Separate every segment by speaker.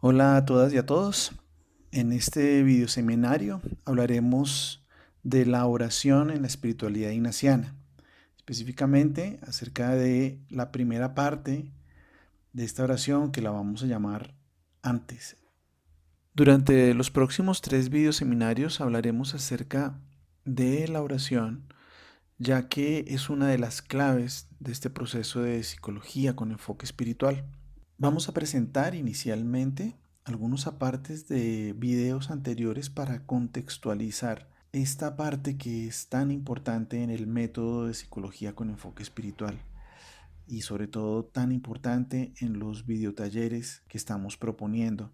Speaker 1: Hola a todas y a todos. En este video seminario hablaremos de la oración en la espiritualidad ignaciana, específicamente acerca de la primera parte de esta oración que la vamos a llamar antes. Durante los próximos 3 videoseminarios hablaremos acerca de la oración, ya que es una de las claves de este proceso de psicología con enfoque espiritual. Vamos a presentar inicialmente algunos apartes de videos anteriores para contextualizar esta parte que es tan importante en el método de psicología con enfoque espiritual y sobre todo tan importante en los videotalleres que estamos proponiendo.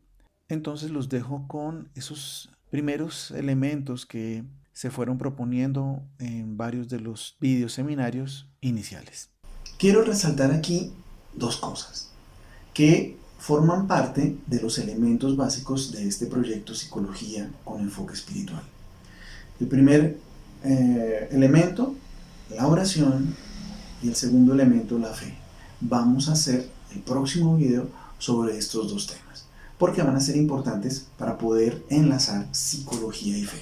Speaker 1: Entonces los dejo con esos primeros elementos que se fueron proponiendo en varios de los videoseminarios iniciales. Quiero resaltar aquí dos cosas que forman parte de los elementos básicos de este proyecto Psicología con enfoque espiritual. El primer elemento, la oración, y el segundo elemento, la fe. Vamos a hacer el próximo video sobre estos dos temas, porque van a ser importantes para poder enlazar psicología y fe.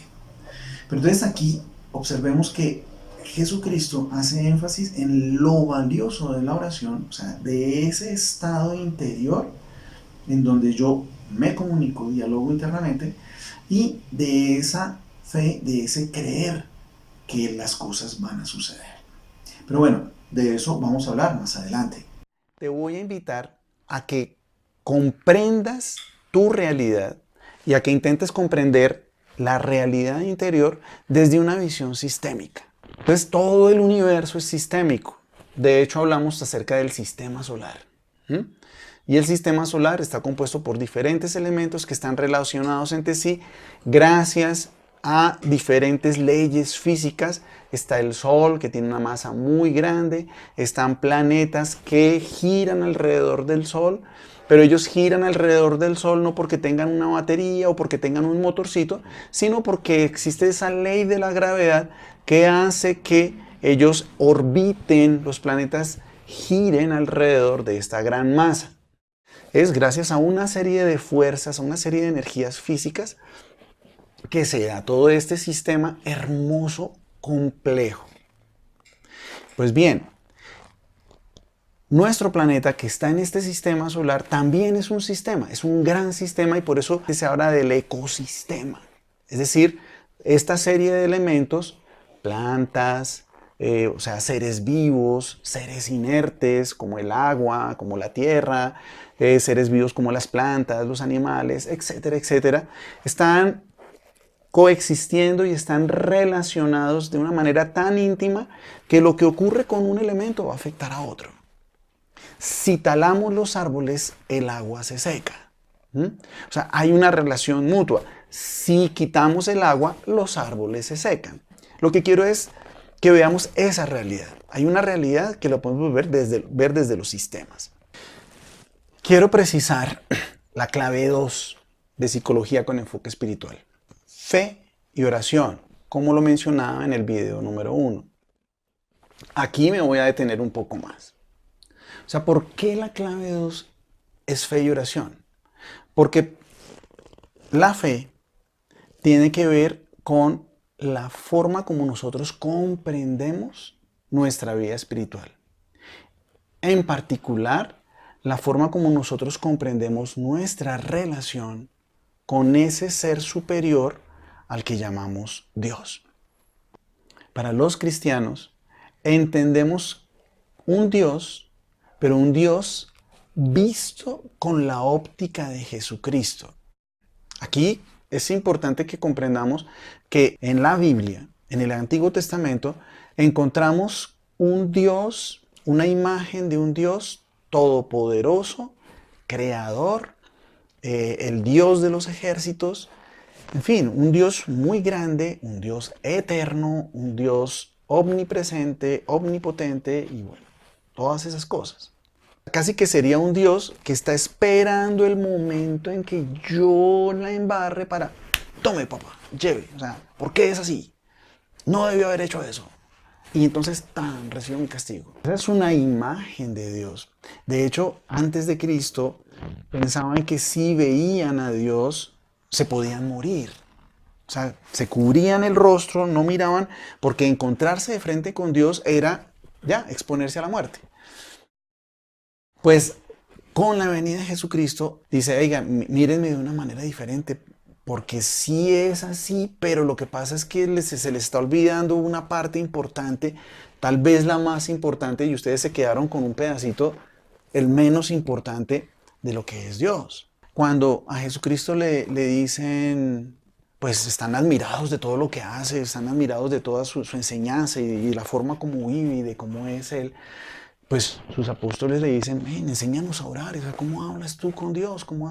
Speaker 1: Pero entonces aquí observemos que Jesucristo hace énfasis en lo valioso de la oración, o sea, de ese estado interior en donde yo me comunico, dialogo internamente, y de esa fe, de ese creer que las cosas van a suceder. Pero bueno, de eso vamos a hablar más adelante.
Speaker 2: Te voy a invitar a que comprendas tu realidad y a que intentes comprender la realidad interior desde una visión sistémica. Entonces, todo el universo es sistémico. De hecho, hablamos acerca del sistema solar. Y el sistema solar está compuesto por diferentes elementos que están relacionados entre sí gracias a diferentes leyes físicas. Está el Sol, que tiene una masa muy grande. Están planetas que giran alrededor del Sol, pero ellos giran alrededor del Sol no porque tengan una batería o porque tengan un motorcito, sino porque existe esa ley de la gravedad que hace que ellos orbiten, los planetas giren alrededor de esta gran masa. Es gracias a una serie de fuerzas, a una serie de energías físicas que se da todo este sistema hermoso, complejo. Pues bien, nuestro planeta que está en este sistema solar también es un gran sistema y por eso se habla del ecosistema. Es decir, esta serie de elementos, plantas, o sea, seres vivos, seres inertes como el agua, como la tierra, seres vivos como las plantas, los animales, etcétera, etcétera, están coexistiendo y están relacionados de una manera tan íntima que lo que ocurre con un elemento va a afectar a otro. Si talamos los árboles, el agua se seca. O sea, hay una relación mutua. Si quitamos el agua, los árboles se secan. Lo que quiero es que veamos esa realidad. Hay una realidad que lo podemos ver desde los sistemas. Quiero precisar la clave 2 de psicología con enfoque espiritual. Fe y oración, como lo mencionaba en el video número 1. Aquí me voy a detener un poco más. O sea, ¿por qué la clave 2 es fe y oración? Porque la fe tiene que ver con la forma como nosotros comprendemos nuestra vida espiritual. En particular, la forma como nosotros comprendemos nuestra relación con ese ser superior al que llamamos Dios. Para los cristianos, entendemos un Dios, pero un Dios visto con la óptica de Jesucristo. Aquí es importante que comprendamos que en la Biblia, en el Antiguo Testamento, encontramos un Dios, una imagen de un Dios todopoderoso, creador, el Dios de los ejércitos, en fin, un Dios muy grande, un Dios eterno, un Dios omnipresente, omnipotente y bueno, todas esas cosas. Casi que sería un Dios que está esperando el momento en que yo la embarre para, tome papá, lleve, o sea, ¿por qué es así? No debió haber hecho eso. y entonces recibo mi castigo. Esa es una imagen de Dios. De hecho, antes de Cristo pensaban que si veían a Dios se podían morir. O sea, se cubrían el rostro, no miraban, porque encontrarse de frente con Dios era ya exponerse a la muerte. Pues con la venida de Jesucristo dice, oiga, mírenme de una manera diferente, porque sí es así, pero lo que pasa es que se les está olvidando una parte importante, tal vez la más importante, y ustedes se quedaron con un pedacito, el menos importante de lo que es Dios. Cuando a Jesucristo le dicen, pues están admirados de todo lo que hace, están admirados de toda su enseñanza y la forma como vive y de cómo es Él, pues sus apóstoles le dicen, enséñanos a orar, o sea, ¿cómo hablas tú con Dios? ¿Cómo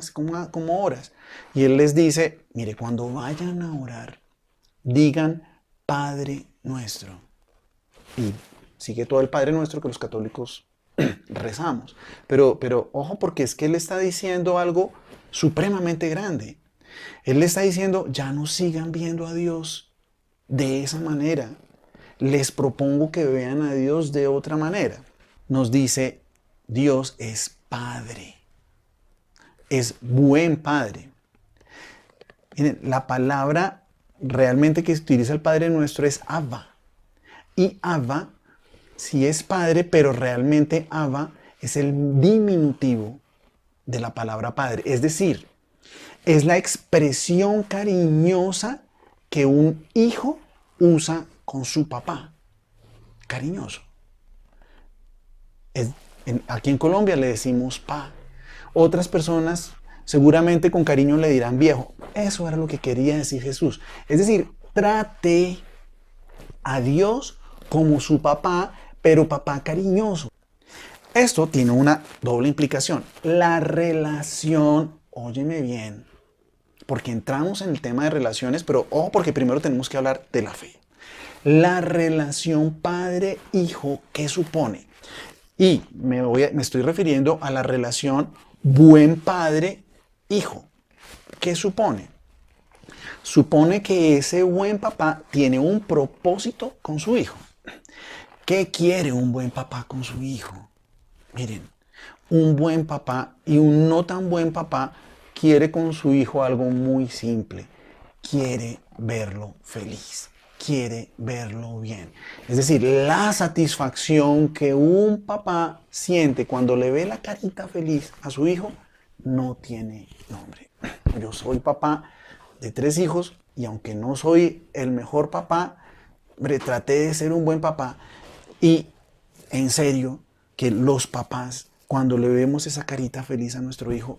Speaker 2: oras? Y Él les dice, mire, cuando vayan a orar, digan Padre Nuestro. Y sigue todo el Padre Nuestro que los católicos rezamos. Pero ojo, porque es que Él está diciendo algo supremamente grande. Él le está diciendo, ya no sigan viendo a Dios de esa manera. Les propongo que vean a Dios de otra manera. Nos dice, Dios es Padre, es buen Padre. Miren, la palabra realmente que utiliza el Padre Nuestro es Abba. Y Abba sí es Padre, pero realmente Abba es el diminutivo de la palabra Padre. Es decir, es la expresión cariñosa que un hijo usa con su papá. Cariñoso. Aquí en Colombia le decimos pa. Otras personas seguramente con cariño le dirán viejo. Eso era lo que quería decir Jesús. Es decir, trate a Dios como su papá, pero papá cariñoso. Esto tiene una doble implicación. La relación, óyeme bien, porque entramos en el tema de relaciones, pero ojo, porque primero tenemos que hablar de la fe. La relación padre-hijo, ¿qué supone? Y me estoy refiriendo a la relación buen padre-hijo. ¿Qué supone? Supone que ese buen papá tiene un propósito con su hijo. ¿Qué quiere un buen papá con su hijo? Miren, un buen papá y un no tan buen papá quiere con su hijo algo muy simple. Quiere verlo feliz. Quiere verlo bien. Es decir, la satisfacción que un papá siente cuando le ve la carita feliz a su hijo no tiene nombre. Yo soy papá de 3 hijos y aunque no soy el mejor papá, traté de ser un buen papá y en serio que los papás cuando le vemos esa carita feliz a nuestro hijo,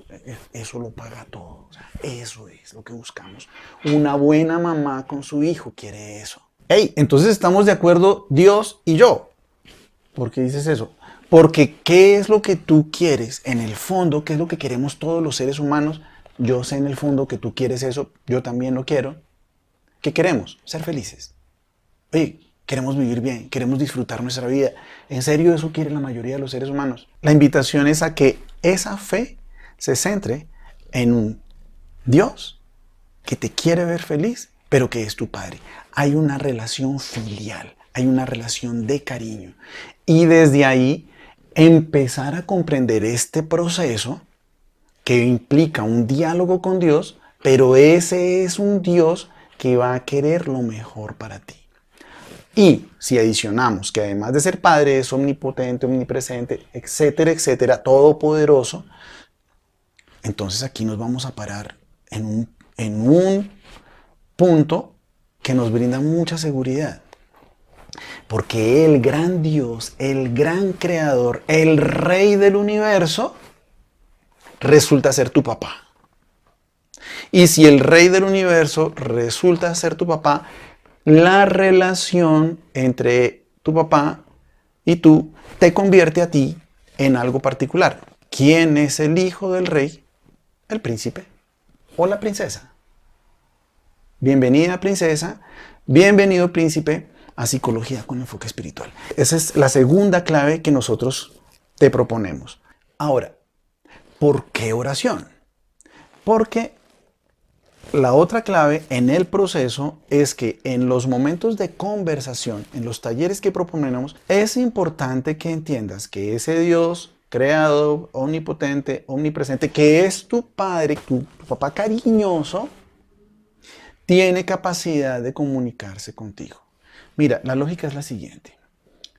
Speaker 2: eso lo paga todo. O sea, eso es lo que buscamos. Una buena mamá con su hijo quiere eso. Hey, entonces estamos de acuerdo Dios y yo. ¿Por qué dices eso? Porque ¿qué es lo que tú quieres? En el fondo, ¿qué es lo que queremos todos los seres humanos? Yo sé en el fondo que tú quieres eso, yo también lo quiero. ¿Qué queremos? Ser felices. Oye, queremos vivir bien, queremos disfrutar nuestra vida. En serio, eso quiere la mayoría de los seres humanos. La invitación es a que esa fe se centre en un Dios que te quiere ver feliz, pero que es tu padre. Hay una relación filial, hay una relación de cariño. Y desde ahí empezar a comprender este proceso que implica un diálogo con Dios, pero ese es un Dios que va a querer lo mejor para ti. Y si adicionamos que además de ser padre es omnipotente, omnipresente, etcétera, etcétera, todopoderoso, entonces aquí nos vamos a parar en un punto que nos brinda mucha seguridad. Porque el gran Dios, el gran creador, el rey del universo, resulta ser tu papá. Y si el rey del universo resulta ser tu papá, la relación entre tu papá y tú te convierte a ti en algo particular. ¿Quién es el hijo del rey? El príncipe o la princesa. Bienvenida princesa, bienvenido príncipe a Psicología con Enfoque Espiritual. Esa es la segunda clave que nosotros te proponemos. Ahora, ¿por qué oración? Porque La otra clave en el proceso es que en los momentos de conversación, en los talleres que proponemos, es importante que entiendas que ese Dios creador, omnipotente, omnipresente, que es tu Padre, tu papá cariñoso, tiene capacidad de comunicarse contigo. Mira, la lógica es la siguiente.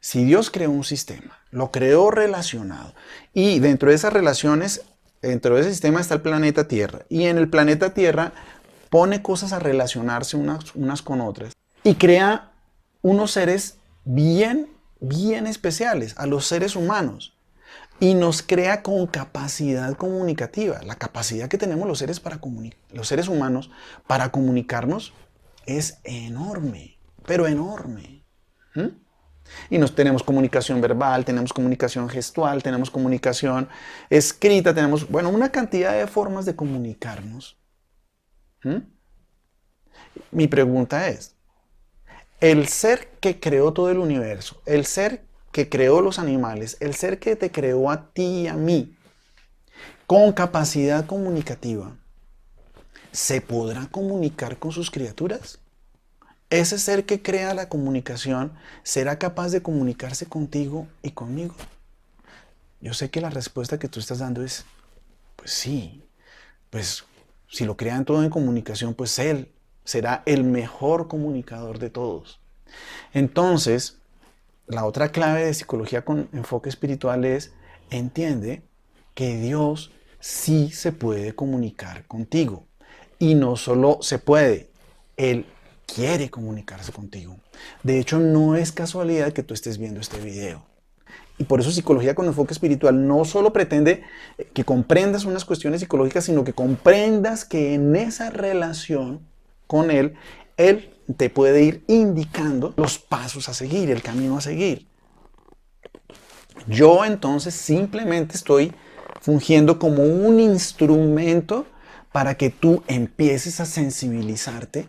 Speaker 2: Si Dios creó un sistema, lo creó relacionado, y dentro de esas relaciones, dentro de ese sistema está el planeta Tierra, y en el planeta Tierra pone cosas a relacionarse unas con otras, y crea unos seres bien especiales, a los seres humanos, y nos crea con capacidad comunicativa. La capacidad que tenemos los seres humanos para comunicarnos es enorme, pero enorme. Y nos tenemos comunicación verbal, tenemos comunicación gestual, tenemos comunicación escrita, tenemos, bueno, una cantidad de formas de comunicarnos. Mi pregunta es, el ser que creó todo el universo, el ser que creó los animales, el ser que te creó a ti y a mí, con capacidad comunicativa, ¿se podrá comunicar con sus criaturas? ¿Ese ser que crea la comunicación será capaz de comunicarse contigo y conmigo? Yo sé que la respuesta que tú estás dando es, pues sí, pues si lo crean todo en comunicación, pues Él será el mejor comunicador de todos. Entonces, la otra clave de psicología con enfoque espiritual es, entiende que Dios sí se puede comunicar contigo. Y no solo se puede, Él quiere comunicarse contigo. De hecho, no es casualidad que tú estés viendo este video. Y por eso psicología con enfoque espiritual no solo pretende que comprendas unas cuestiones psicológicas, sino que comprendas que en esa relación con Él te puede ir indicando los pasos a seguir, el camino a seguir. Yo entonces simplemente estoy fungiendo como un instrumento para que tú empieces a sensibilizarte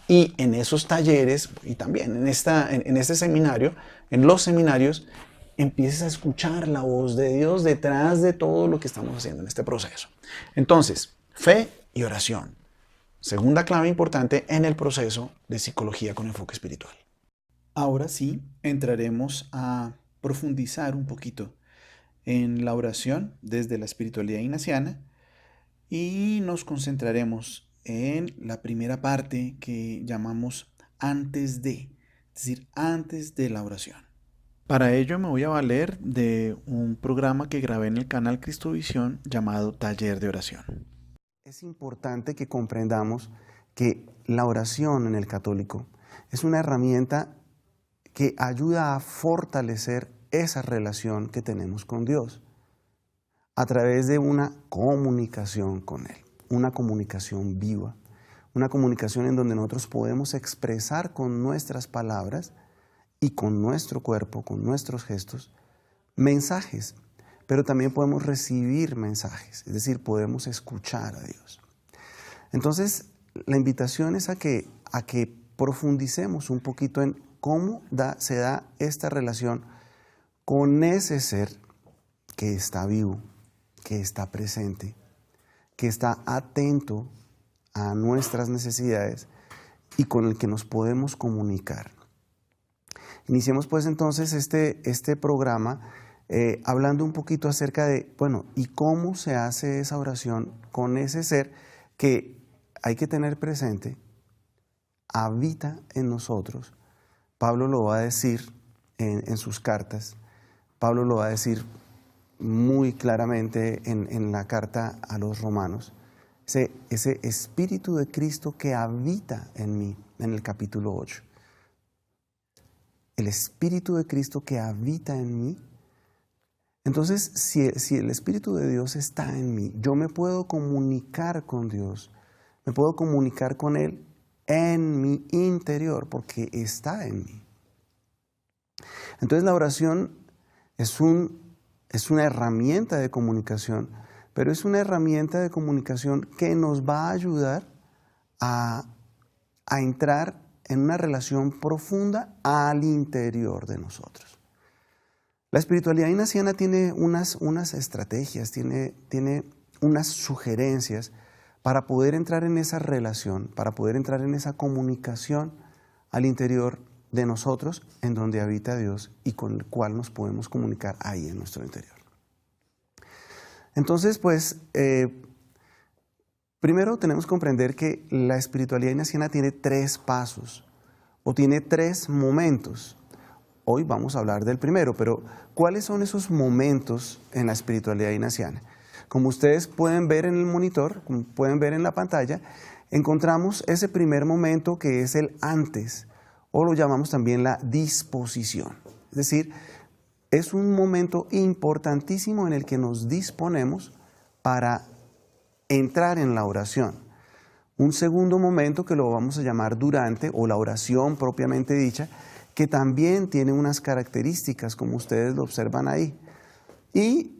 Speaker 2: y en esos talleres y también en este seminario, en los seminarios, empieces a escuchar la voz de Dios detrás de todo lo que estamos haciendo en este proceso. Entonces, fe y oración. Segunda clave importante en el proceso de psicología con enfoque espiritual.
Speaker 1: Ahora sí, entraremos a profundizar un poquito en la oración desde la espiritualidad ignaciana y nos concentraremos en la primera parte que llamamos antes de, es decir, antes de la oración. Para ello me voy a valer de un programa que grabé en el canal Cristovisión llamado Taller de Oración.
Speaker 2: Es importante que comprendamos que la oración en el católico es una herramienta que ayuda a fortalecer esa relación que tenemos con Dios a través de una comunicación con Él, una comunicación viva, una comunicación en donde nosotros podemos expresar con nuestras palabras y con nuestro cuerpo, con nuestros gestos, mensajes, pero también podemos recibir mensajes, es decir, podemos escuchar a Dios. Entonces, la invitación es a que profundicemos un poquito en cómo se da esta relación con ese ser que está vivo, que está presente, que está atento a nuestras necesidades y con el que nos podemos comunicar. Iniciemos pues entonces este programa hablando un poquito acerca de, bueno, ¿y cómo se hace esa oración con ese ser que hay que tener presente, habita en nosotros? Pablo lo va a decir en sus cartas, Pablo lo va a decir muy claramente en la carta a los romanos, ese Espíritu de Cristo que habita en mí, en el capítulo 8. El Espíritu de Cristo que habita en mí. Entonces, si el Espíritu de Dios está en mí, yo me puedo comunicar con Dios, me puedo comunicar con Él en mi interior, porque está en mí. Entonces la oración es una herramienta de comunicación, pero es una herramienta de comunicación que nos va a ayudar a entrar en una relación profunda al interior de nosotros. La espiritualidad ignaciana tiene unas estrategias, tiene unas sugerencias para poder entrar en esa relación, para poder entrar en esa comunicación al interior de nosotros, en donde habita Dios y con el cual nos podemos comunicar ahí en nuestro interior. Entonces, pues, primero tenemos que comprender que la espiritualidad ignaciana tiene 3 pasos o tiene 3 momentos. Hoy vamos a hablar del primero, pero ¿cuáles son esos momentos en la espiritualidad ignaciana? Como ustedes pueden ver en el monitor, como pueden ver en la pantalla, encontramos ese primer momento que es el antes, o lo llamamos también la disposición. Es decir, es un momento importantísimo en el que nos disponemos para entrar en la oración. Un segundo momento que lo vamos a llamar durante, o la oración propiamente dicha, que también tiene unas características, como ustedes lo observan ahí. Y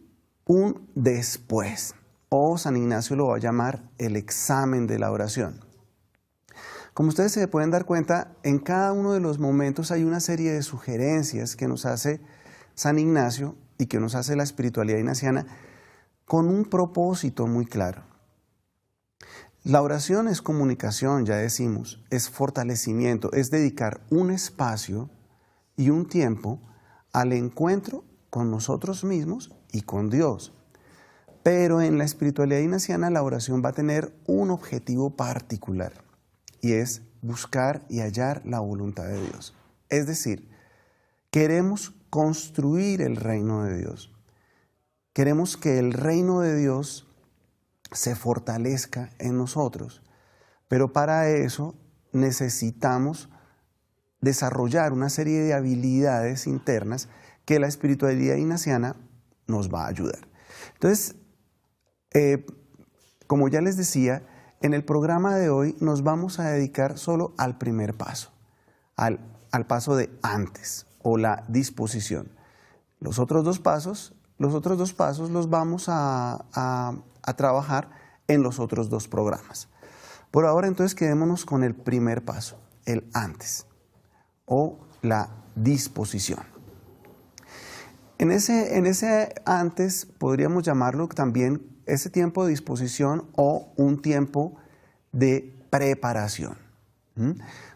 Speaker 2: un después, o San Ignacio lo va a llamar el examen de la oración. Como ustedes se pueden dar cuenta, en cada uno de los momentos hay una serie de sugerencias que nos hace San Ignacio y que nos hace la espiritualidad ignaciana con un propósito muy claro. La oración es comunicación, ya decimos, es fortalecimiento, es dedicar un espacio y un tiempo al encuentro con nosotros mismos y con Dios. Pero en la espiritualidad ignaciana la oración va a tener un objetivo particular y es buscar y hallar la voluntad de Dios. Es decir, queremos construir el reino de Dios. Queremos que el reino de Dios se fortalezca en nosotros, pero para eso necesitamos desarrollar una serie de habilidades internas que la espiritualidad ignaciana nos va a ayudar. Entonces, como ya les decía, en el programa de hoy nos vamos a dedicar solo al primer paso, al paso de antes o la disposición. Los otros dos pasos los vamos a trabajar en los otros 2 programas. Por ahora entonces quedémonos con el primer paso, el antes o la disposición. En ese antes podríamos llamarlo también ese tiempo de disposición o un tiempo de preparación.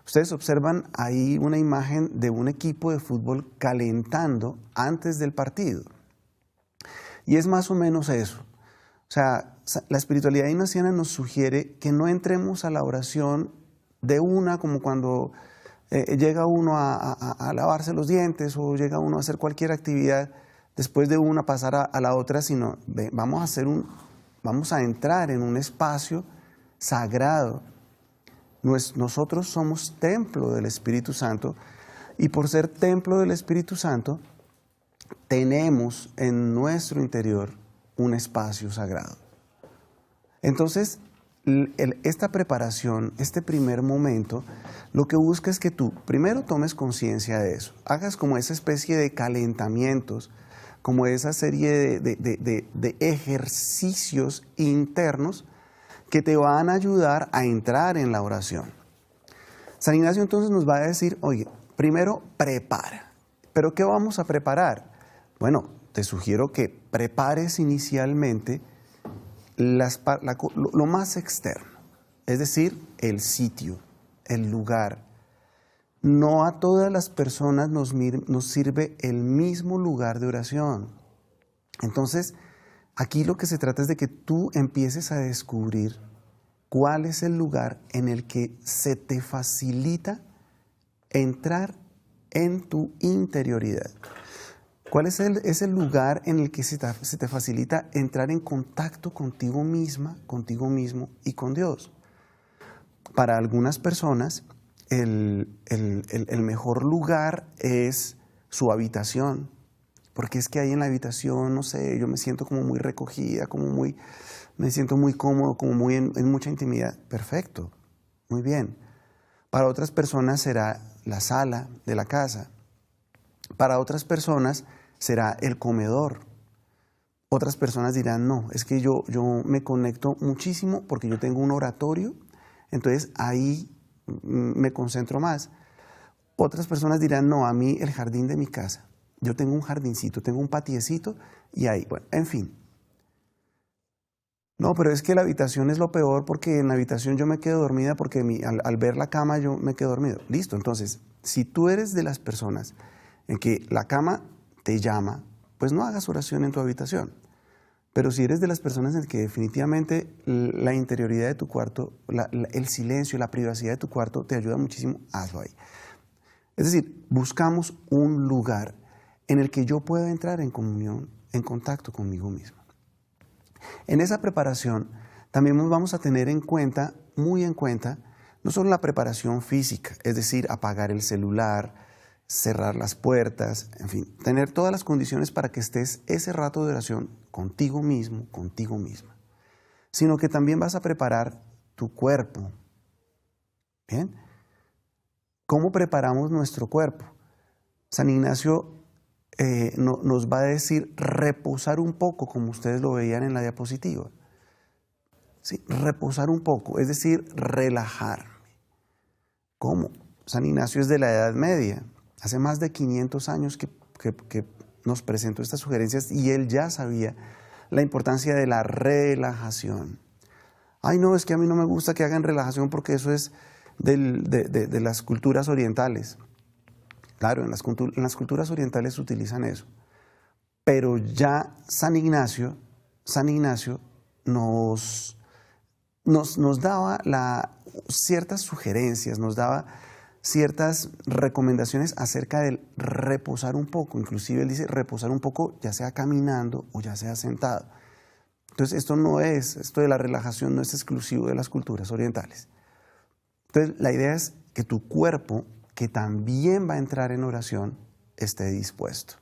Speaker 2: Ustedes observan ahí una imagen de un equipo de fútbol calentando antes del partido. Y es más o menos eso. O sea, la espiritualidad ignaciana nos sugiere que no entremos a la oración de una, como cuando llega uno a lavarse los dientes o llega uno a hacer cualquier actividad, después de una pasar a la otra, sino vamos a entrar en un espacio sagrado. Nosotros somos templo del Espíritu Santo y por ser templo del Espíritu Santo tenemos en nuestro interior un espacio sagrado. Entonces, esta preparación, este primer momento, lo que busca es que tú primero tomes conciencia de eso, hagas como esa especie de calentamientos, como esa serie de ejercicios internos que te van a ayudar a entrar en la oración. San Ignacio entonces nos va a decir, oye, primero prepara. ¿Pero qué vamos a preparar? Bueno, te sugiero que prepares inicialmente lo más externo, es decir, el sitio, el lugar. No a todas las personas nos sirve el mismo lugar de oración. Entonces, aquí lo que se trata es de que tú empieces a descubrir cuál es el lugar en el que se te facilita entrar en tu interioridad. ¿Cuál es el lugar en el que se te facilita entrar en contacto contigo misma, contigo mismo y con Dios? Para algunas personas, el mejor lugar es su habitación, porque es que ahí en la habitación, no sé, yo me siento como muy recogida, me siento muy cómodo, como muy en mucha intimidad. Perfecto, muy bien. Para otras personas será la sala de la casa. Para otras personas será el comedor. Otras personas dirán, no, es que yo me conecto muchísimo porque yo tengo un oratorio, entonces ahí me concentro más. Otras personas dirán, no, a mí el jardín de mi casa. Yo tengo un jardincito, tengo un patiecito y ahí, bueno, en fin. No, pero es que la habitación es lo peor porque en la habitación yo me quedo dormida porque al ver la cama yo me quedo dormido. Listo, entonces, si tú eres de las personas en que la cama te llama, pues no hagas oración en tu habitación. Pero si eres de las personas en que definitivamente la interioridad de tu cuarto, el silencio, la privacidad de tu cuarto te ayuda muchísimo, hazlo ahí. Es decir, buscamos un lugar en el que yo pueda entrar en comunión, en contacto conmigo mismo. En esa preparación también nos vamos a tener en cuenta, muy en cuenta, no solo la preparación física, es decir, apagar el celular, cerrar las puertas, en fin, tener todas las condiciones para que estés ese rato de oración contigo mismo, contigo misma, sino que también vas a preparar tu cuerpo. ¿Bien? ¿Cómo preparamos nuestro cuerpo? San Ignacio nos va a decir reposar un poco, como ustedes lo veían en la diapositiva. Sí, reposar un poco, es decir, relajarme. ¿Cómo? San Ignacio es de la Edad Media. Hace más de 500 años que nos presentó estas sugerencias y él ya sabía la importancia de la relajación. Ay, no, es que a mí no me gusta que hagan relajación porque eso es de las culturas orientales. Claro, en las culturas orientales utilizan eso. Pero ya San Ignacio nos daba ciertas sugerencias, nos daba ciertas recomendaciones acerca del reposar un poco. Inclusive él dice reposar un poco, ya sea caminando o ya sea sentado. Entonces esto de la relajación no es exclusivo de las culturas orientales. Entonces la idea es que tu cuerpo, que también va a entrar en oración, esté dispuesto.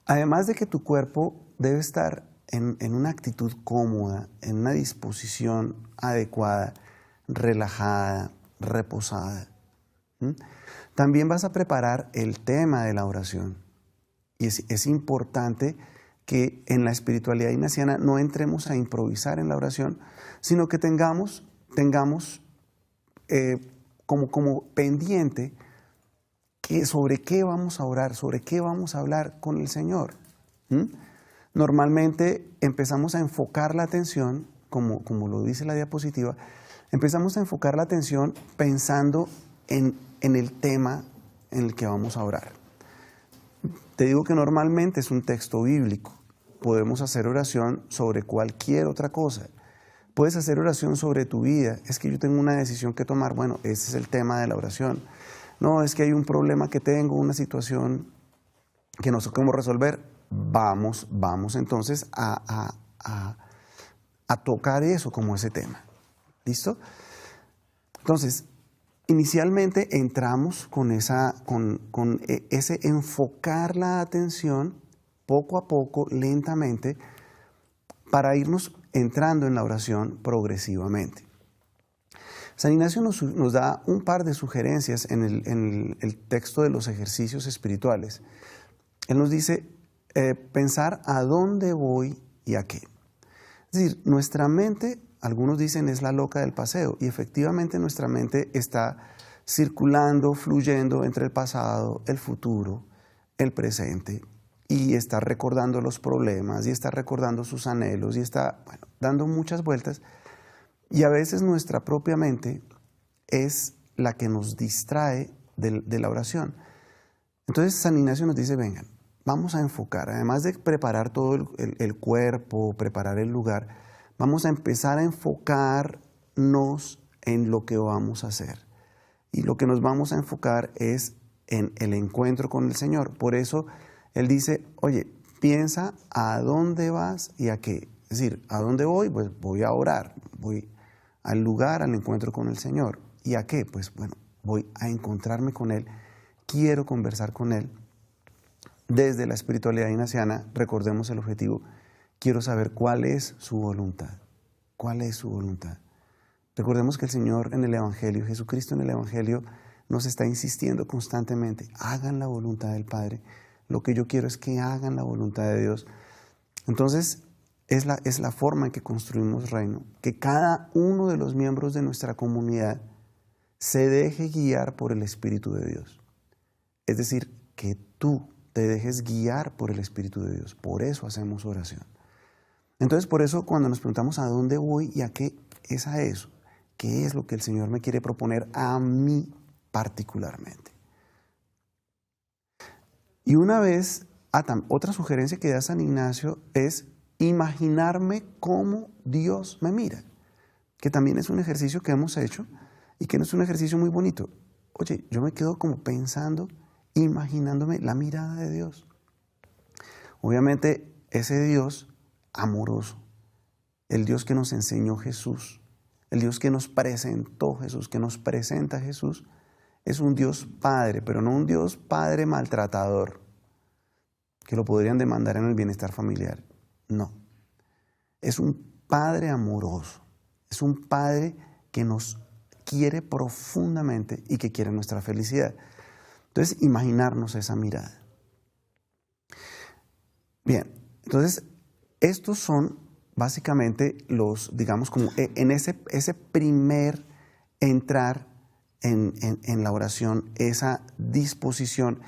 Speaker 2: Además de que tu cuerpo debe estar en una actitud cómoda, en una disposición adecuada, relajada, reposada. También vas a preparar el tema de la oración. Y es importante que en la espiritualidad ignaciana no entremos a improvisar en la oración, sino que tengamos como pendiente sobre qué vamos a orar, sobre qué vamos a hablar con el Señor. Normalmente empezamos a enfocar la atención, como lo dice la diapositiva, empezamos a enfocar la atención pensando en el tema en el que vamos a orar. Te digo que normalmente es un texto bíblico. Podemos hacer oración sobre cualquier otra cosa. Puedes hacer oración sobre tu vida. Es que yo tengo una decisión que tomar. Bueno, ese es el tema de la oración. No, es que hay un problema que tengo, una situación que no sé cómo resolver. Vamos entonces a tocar eso como ese tema. ¿Listo? Entonces, inicialmente entramos con ese enfocar la atención poco a poco, lentamente, para irnos entrando en la oración progresivamente. San Ignacio nos da un par de sugerencias en el texto de los ejercicios espirituales. Él nos dice pensar a dónde voy y a qué. Es decir, nuestra mente, algunos dicen, es la loca del paseo, y efectivamente nuestra mente está circulando, fluyendo entre el pasado, el futuro, el presente, y está recordando los problemas, y está recordando sus anhelos, y está dando muchas vueltas, y a veces nuestra propia mente es la que nos distrae de la oración. Entonces San Ignacio nos dice, vengan, vamos a enfocar, además de preparar todo el cuerpo, preparar el lugar, vamos a empezar a enfocarnos en lo que vamos a hacer. Y lo que nos vamos a enfocar es en el encuentro con el Señor. Por eso Él dice, oye, piensa a dónde vas y a qué. Es decir, ¿a dónde voy? Pues voy a orar, voy al lugar, al encuentro con el Señor. ¿Y a qué? Pues bueno, voy a encontrarme con Él, quiero conversar con Él. Desde la espiritualidad ignaciana, recordemos el objetivo, quiero saber cuál es su voluntad. ¿Cuál es su voluntad? Recordemos que el Señor en el Evangelio, Jesucristo en el Evangelio, nos está insistiendo constantemente, hagan la voluntad del Padre. Lo que yo quiero es que hagan la voluntad de Dios. Entonces, es la forma en que construimos reino, que cada uno de los miembros de nuestra comunidad se deje guiar por el Espíritu de Dios. Es decir, que tú te dejes guiar por el Espíritu de Dios. Por eso hacemos oración. Entonces, por eso cuando nos preguntamos a dónde voy y a qué es a eso, qué es lo que el Señor me quiere proponer a mí particularmente. Y una vez, otra sugerencia que da San Ignacio es imaginarme cómo Dios me mira, que también es un ejercicio que hemos hecho y que no es un ejercicio muy bonito. Oye, yo me quedo como pensando, imaginándome la mirada de Dios. Obviamente, ese Dios amoroso, el Dios que nos enseñó Jesús, el Dios que nos presentó Jesús, que nos presenta Jesús, es un Dios Padre, pero no un Dios Padre maltratador, que lo podrían demandar en el bienestar familiar. No, es un Padre amoroso, es un Padre que nos quiere profundamente y que quiere nuestra felicidad. Entonces, imaginarnos esa mirada. Bien, entonces, estos son básicamente los, digamos, como en ese primer entrar en la oración, esa disposición.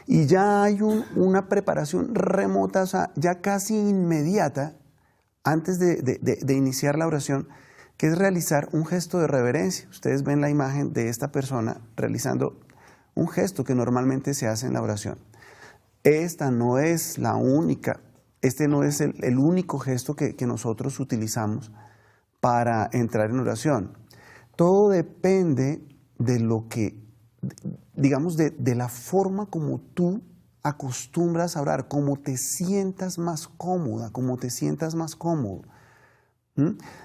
Speaker 2: Y ya hay una preparación remota, o sea, ya casi inmediata, antes de iniciar la oración, que es realizar un gesto de reverencia. Ustedes ven la imagen de esta persona realizando un gesto que normalmente se hace en la oración. Esta no es la única, este no es el único gesto que nosotros utilizamos para entrar en oración. Todo depende de lo que, digamos, de la forma como tú acostumbras a orar, como te sientas más cómoda, como te sientas más cómodo.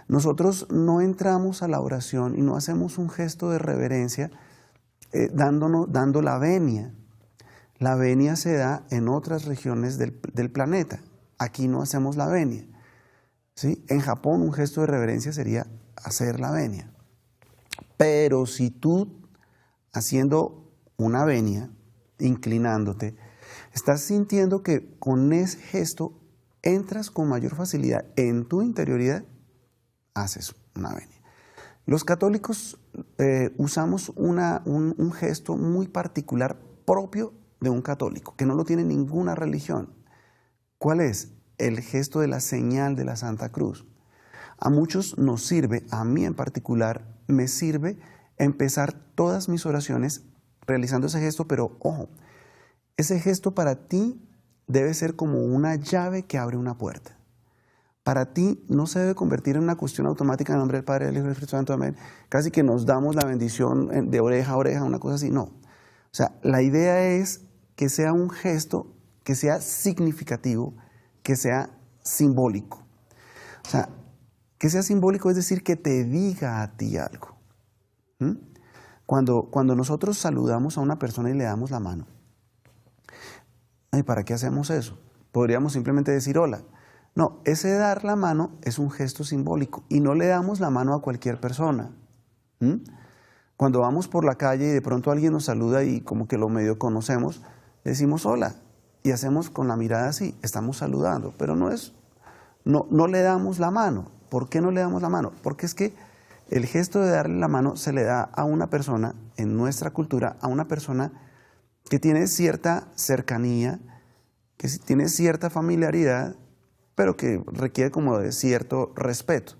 Speaker 2: Nosotros no entramos a la oración y no hacemos un gesto de reverencia dando la venia. La venia se da en otras regiones del planeta. Aquí no hacemos la venia. ¿Sí? En Japón un gesto de reverencia sería hacer la venia. Pero si tú, haciendo una venia, inclinándote, estás sintiendo que con ese gesto entras con mayor facilidad en tu interioridad, haces una venia. Los católicos usamos un gesto muy particular propio de un católico, que no lo tiene ninguna religión. ¿Cuál es? El gesto de la señal de la Santa Cruz. A muchos nos sirve, a mí en particular, me sirve empezar todas mis oraciones realizando ese gesto, pero ojo, ese gesto para ti debe ser como una llave que abre una puerta. Para ti no se debe convertir en una cuestión automática en nombre del Padre, del Hijo y del Espíritu Santo, amén. Casi que nos damos la bendición de oreja a oreja, una cosa así, no. O sea, la idea es que sea un gesto, que sea significativo, que sea simbólico. O sea, que sea simbólico es decir, que te diga a ti algo. Cuando nosotros saludamos a una persona y le damos la mano, ¿y para qué hacemos eso? Podríamos simplemente decir hola. No, ese dar la mano es un gesto simbólico y no le damos la mano a cualquier persona. Cuando vamos por la calle y de pronto alguien nos saluda y como que lo medio conocemos, le decimos hola y hacemos con la mirada así, estamos saludando, pero no le damos la mano. ¿Por qué no le damos la mano? Porque es que el gesto de darle la mano se le da a una persona, en nuestra cultura, a una persona que tiene cierta cercanía, que tiene cierta familiaridad, pero que requiere como de cierto respeto.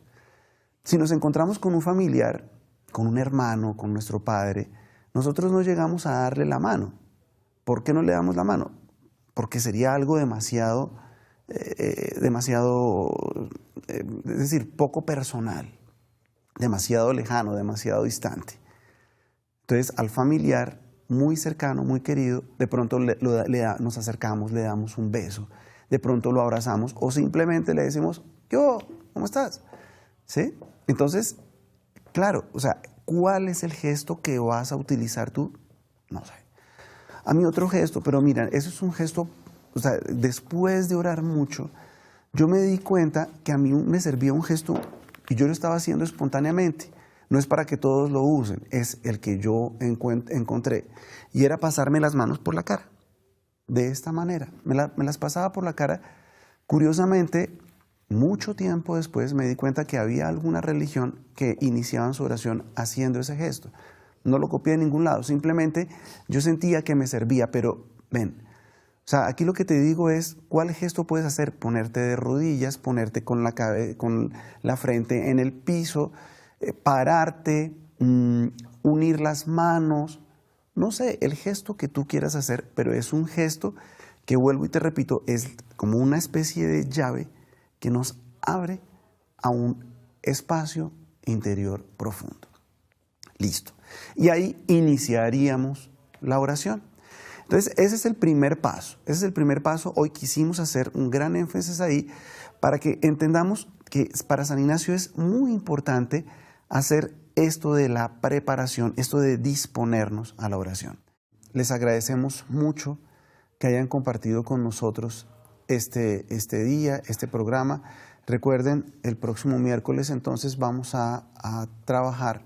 Speaker 2: Si nos encontramos con un familiar, con un hermano, con nuestro padre, nosotros no llegamos a darle la mano. ¿Por qué no le damos la mano? Porque sería algo demasiado, es decir, poco personal, demasiado lejano, demasiado distante. Entonces, al familiar muy cercano, muy querido, de pronto nos acercamos, le damos un beso, de pronto lo abrazamos o simplemente le decimos, yo, ¿cómo estás? ¿Sí? Entonces, claro, o sea, ¿cuál es el gesto que vas a utilizar tú? No sé. A mí otro gesto, pero mira, eso es un gesto, o sea, después de orar mucho, yo me di cuenta que a mí me servía un gesto y yo lo estaba haciendo espontáneamente. No es para que todos lo usen, es el que yo encontré. Y era pasarme las manos por la cara. De esta manera, me las pasaba por la cara. Curiosamente, mucho tiempo después me di cuenta que había alguna religión que iniciaban su oración haciendo ese gesto. No lo copié de ningún lado, simplemente yo sentía que me servía, pero ven, O sea, aquí lo que te digo es, ¿cuál gesto puedes hacer? Ponerte de rodillas, ponerte con la frente en el piso, pararte, unir las manos. No sé, el gesto que tú quieras hacer, pero es un gesto que, vuelvo y te repito, es como una especie de llave que nos abre a un espacio interior profundo. Listo. Y ahí iniciaríamos la oración. Entonces, ese es el primer paso. Ese es el primer paso. Hoy quisimos hacer un gran énfasis ahí para que entendamos que para San Ignacio es muy importante hacer esto de la preparación, esto de disponernos a la oración. Les agradecemos mucho que hayan compartido con nosotros este día, este programa. Recuerden, el próximo miércoles entonces vamos a trabajar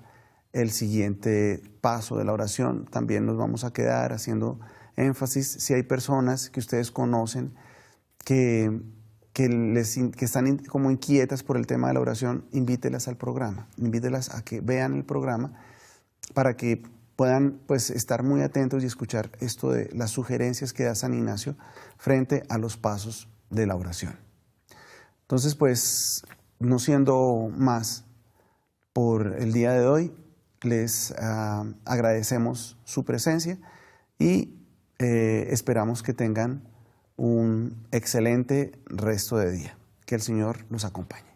Speaker 2: el siguiente paso de la oración. También nos vamos a quedar haciendo énfasis si hay personas que ustedes conocen que están como inquietas por el tema de la oración, invítelas al programa, invítelas a que vean el programa para que puedan pues estar muy atentos y escuchar esto de las sugerencias que da San Ignacio frente a los pasos de la oración. Entonces, pues, no siendo más por el día de hoy, les agradecemos su presencia y esperamos que tengan un excelente resto de día. Que el Señor los acompañe.